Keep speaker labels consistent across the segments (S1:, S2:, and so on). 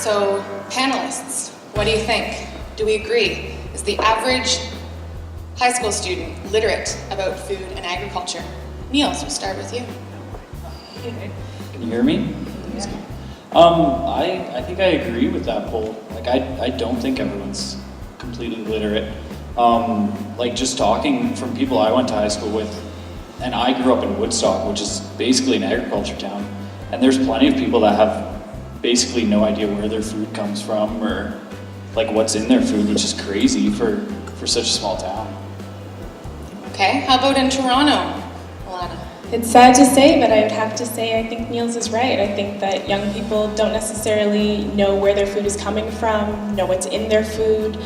S1: So, panelists, what do you think? Do we agree? Is the average high school student literate about food and agriculture? Niels, we'll start with you.
S2: Can you hear me? Yeah. I think I agree with that poll. Like, I don't think everyone's completely literate. Like, just talking from people I went to high school with, and I grew up in Woodstock, which is basically an agriculture town, and there's plenty of people that have basically no idea where their food comes from or like what's in their food, which is crazy for such a small town.
S1: Okay, how about in Toronto, Alana?
S3: It's sad to say, but I would have to say I think Niels is right. I think that young people don't necessarily know where their food is coming from, know what's in their food,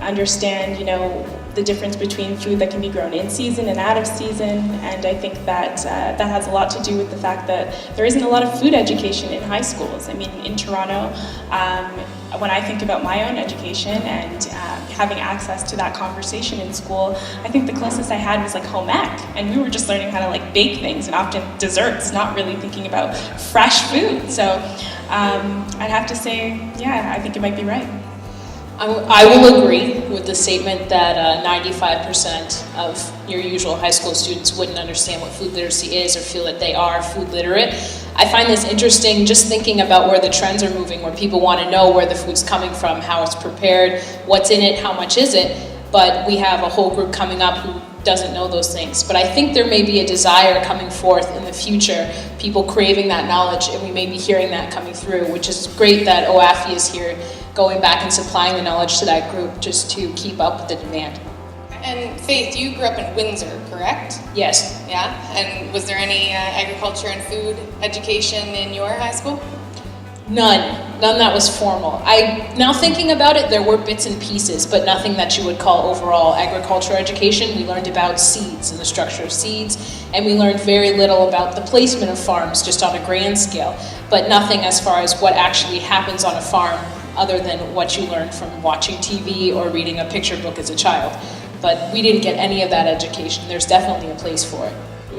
S3: understand, the difference between food that can be grown in season and out of season. And I think that that has a lot to do with the fact that there isn't a lot of food education in high schools. I mean, in Toronto, when I think about my own education and having access to that conversation in school, I think the closest I had was like home ec, and we were just learning how to like bake things and often desserts, not really thinking about fresh food. So I'd have to say, yeah, I think it might be right.
S4: I will agree with the statement that 95% of your usual high school students wouldn't understand what food literacy is or feel that they are food literate. I find this interesting just thinking about where the trends are moving, where people want to know where the food's coming from, how it's prepared, what's in it, how much is it, but we have a whole group coming up who doesn't know those things. But I think there may be a desire coming forth in the future, people craving that knowledge, and we may be hearing that coming through, which is great that OAFI is here going back and supplying the knowledge to that group just to keep up with the demand.
S1: And Faith, you grew up in Windsor, correct?
S4: Yes.
S1: Yeah, and was there any agriculture and food education in your high school?
S4: None that was formal. Now thinking about it, there were bits and pieces, but nothing that you would call overall agriculture education. We learned about seeds and the structure of seeds, and we learned very little about the placement of farms just on a grand scale, but nothing as far as what actually happens on a farm other than what you learned from watching TV or reading a picture book as a child. But we didn't get any of that education. There's definitely a place for it.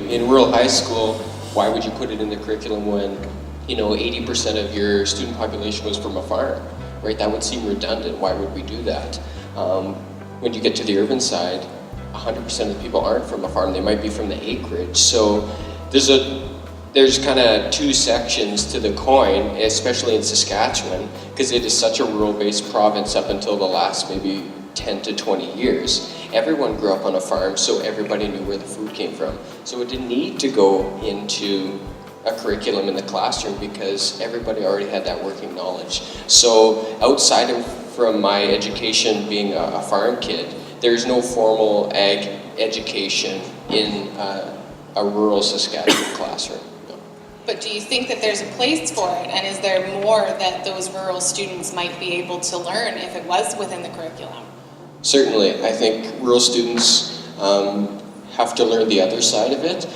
S5: In rural high school, why would you put it in the curriculum when 80% of your student population was from a farm, right? That would seem redundant. Why would we do that? When you get to the urban side, 100% of the people aren't from a farm. They might be from the acreage. So there's kind of two sections to the coin, especially in Saskatchewan, because it is such a rural-based province up until the last maybe 10 to 20 years. Everyone grew up on a farm, so everybody knew where the food came from. So it didn't need to go into a curriculum in the classroom because everybody already had that working knowledge. So outside of from my education being a farm kid, there's no formal ag education in a rural Saskatchewan classroom.
S1: But do you think that there's a place for it, and is there more that those rural students might be able to learn if it was within the curriculum?
S5: Certainly. I think rural students have to learn the other side of it.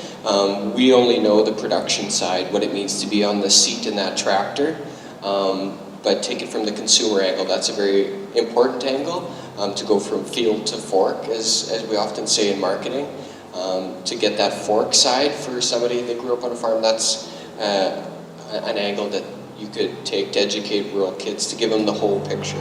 S5: We only know the production side, what it means to be on the seat in that tractor, but take it from the consumer angle. That's a very important angle, to go from field to fork, as we often say in marketing. To get that fork side for somebody that grew up on a farm, that's an angle that you could take to educate rural kids, to give them the whole picture.